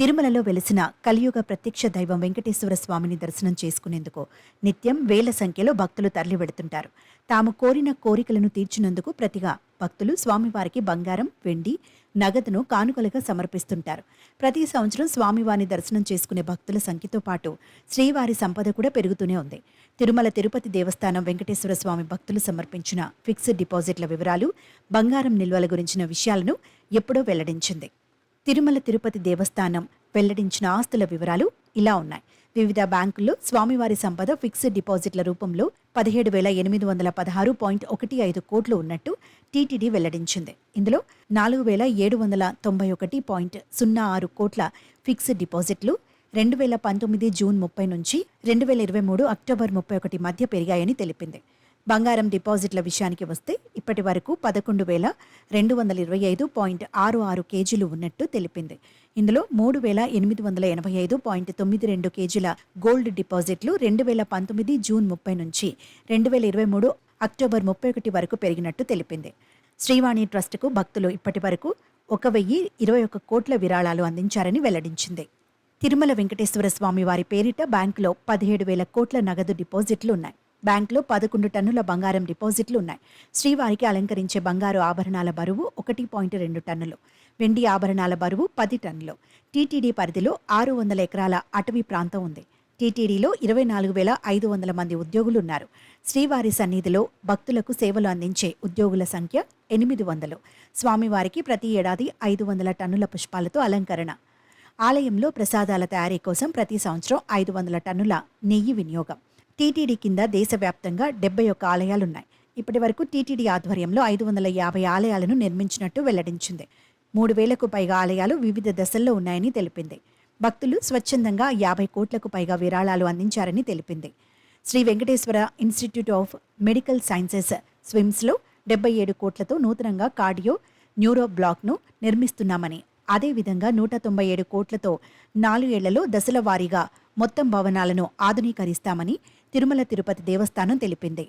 తిరుమలలో వెలిసిన కలియుగ ప్రత్యక్ష దైవం వెంకటేశ్వర స్వామిని దర్శనం చేసుకునేందుకు నిత్యం వేల సంఖ్యలో భక్తులు తరలివెడుతుంటారు. తాము కోరిన కోరికలను తీర్చినందుకు ప్రతిగా భక్తులు స్వామివారికి బంగారం, వెండి, నగదును కానుకలుగా సమర్పిస్తుంటారు. ప్రతి సంవత్సరం స్వామివారిని దర్శనం చేసుకునే భక్తుల సంఖ్యతో పాటు శ్రీవారి సంపద కూడా పెరుగుతూనే ఉంది. తిరుమల తిరుపతి దేవస్థానం వెంకటేశ్వర స్వామి భక్తులు సమర్పించిన ఫిక్స్డ్ డిపాజిట్ల వివరాలు, బంగారం నిల్వల గురించిన విషయాలను ఎప్పుడో వెల్లడించింది. తిరుమల తిరుపతి దేవస్థానం వెల్లడించిన ఆస్తుల వివరాలు ఇలా ఉన్నాయి. వివిధ బ్యాంకుల్లో స్వామివారి సంపద ఫిక్స్డ్ డిపాజిట్ల రూపంలో 17,816.15 కోట్లు ఉన్నట్టు టీటీడీ వెల్లడించింది. ఇందులో 4,791.06 కోట్ల ఫిక్స్డ్ డిపాజిట్లు 2019 జూన్ 30 నుంచి 2023 అక్టోబర్ 31 మధ్య పెరిగాయని తెలిపింది. బంగారం డిపాజిట్ల విషయానికి వస్తే ఇప్పటి వరకు 11,225.66 కేజీలు ఉన్నట్టు తెలిపింది. ఇందులో 3,885.92 కేజీల గోల్డ్ డిపాజిట్లు 2019 జూన్ 30 నుంచి 2023 అక్టోబర్ 31 వరకు పెరిగినట్టు తెలిపింది. శ్రీవాణి ట్రస్టుకు భక్తులు ఇప్పటి వరకు 1,021 కోట్ల విరాళాలు అందించారని వెల్లడించింది. తిరుమల వెంకటేశ్వర స్వామి వారి పేరిట బ్యాంకులో 17,000 కోట్ల నగదు డిపాజిట్లు ఉన్నాయి. బ్యాంకులో 11 టన్నుల బంగారం డిపాజిట్లు ఉన్నాయి. శ్రీవారికి అలంకరించే బంగారు ఆభరణాల బరువు 1.2 టన్నులు, వెండి ఆభరణాల బరువు 10 టన్నులు. టీటీడీ పరిధిలో 600 ఎకరాల అటవీ ప్రాంతం ఉంది. టీటీడీలో 24,500 మంది ఉద్యోగులున్నారు. శ్రీవారి సన్నిధిలో భక్తులకు సేవలు అందించే ఉద్యోగుల సంఖ్య 800. స్వామివారికి ప్రతి ఏడాది 500 టన్నుల పుష్పాలతో అలంకరణ. ఆలయంలో ప్రసాదాల తయారీ కోసం ప్రతి సంవత్సరం 500 టన్నుల నెయ్యి వినియోగం. టీటీడీ కింద దేశవ్యాప్తంగా 71 ఆలయాలున్నాయి. ఇప్పటి వరకు టీటీడీ ఆధ్వర్యంలో 550 ఆలయాలను నిర్మించినట్టు వెల్లడించింది. 3,000కు పైగా ఆలయాలు వివిధ దశల్లో ఉన్నాయని తెలిపింది. భక్తులు స్వచ్ఛందంగా 50 కోట్లకు పైగా విరాళాలు అందించారని తెలిపింది. Shri Venkateswara institute of medical sciences స్విమ్స్లో 77 కోట్లతో నూతనంగా కార్డియో న్యూరో బ్లాక్ను నిర్మిస్తున్నామని, అదేవిధంగా 197 కోట్లతో 4 ఏళ్లలో దశల వారీగా మొత్తం భవనాలను ఆధునీకరిస్తామని తిరుమల తిరుపతి దేవస్థానం తెలిపింది.